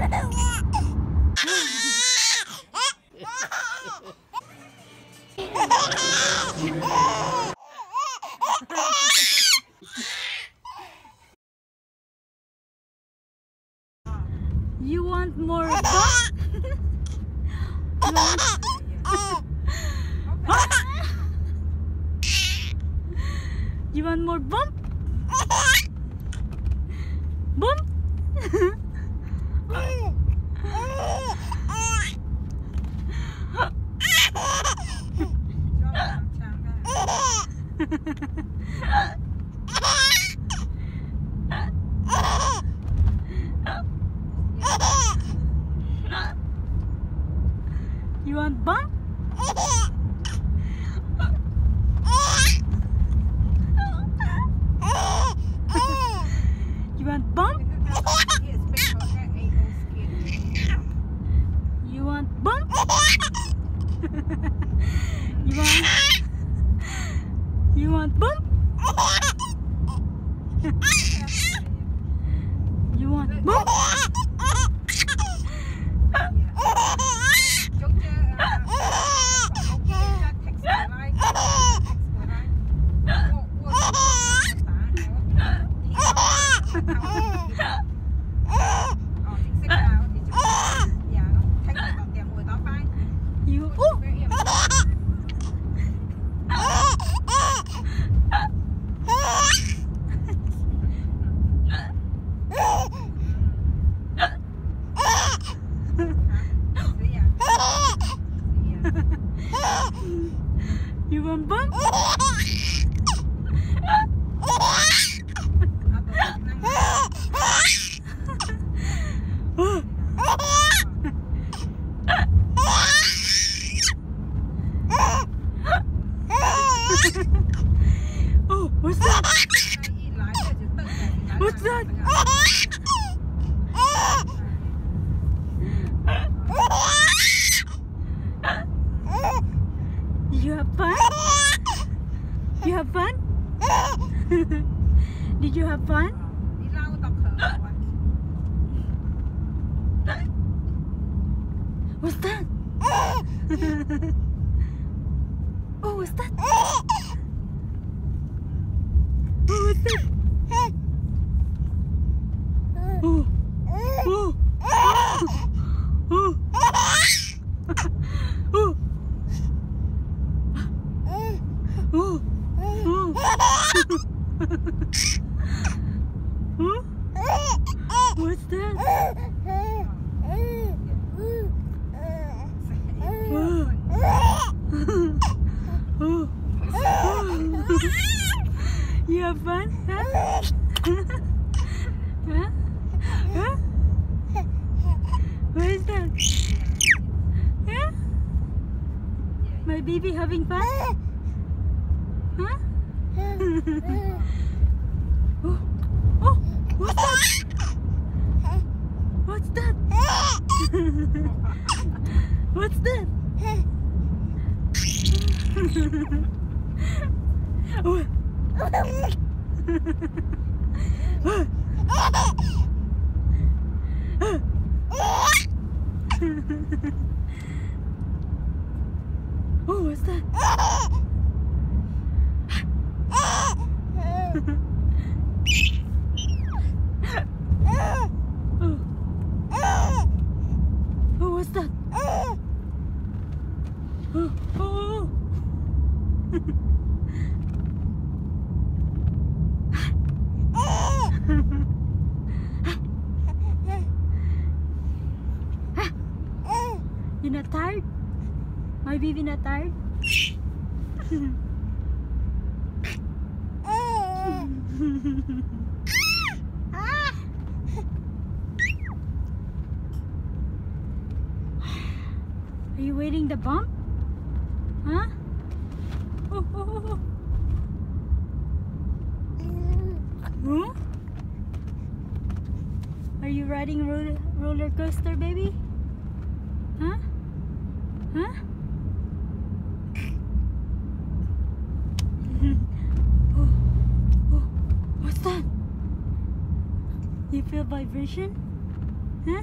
You want more bump? You want more bump? Bump? You want bump? You want bump? You want bump? You want bump? You want bump? You want bump? Oh, what's that? What's that? Did you have fun? You have fun? Did you have fun? What's that? Oh, what's that? Oh, what's that? Oh, oh, oh, oh. Oh, oh. Huh? What's that? Oh. You have fun? Huh? Huh? Huh? What is that? Yeah? My baby having fun? Huh? Oh, oh, what's that? What's that? What's that? Oh. Oh, what's that? Oh, what's that? Oh, oh. You not tired? My baby not tired? Are you waiting the bump? Huh? Oh, oh, oh, oh. Huh? Are you riding roller coaster, baby? Huh? Huh? Oh, oh, what's that? You feel vibration? Huh?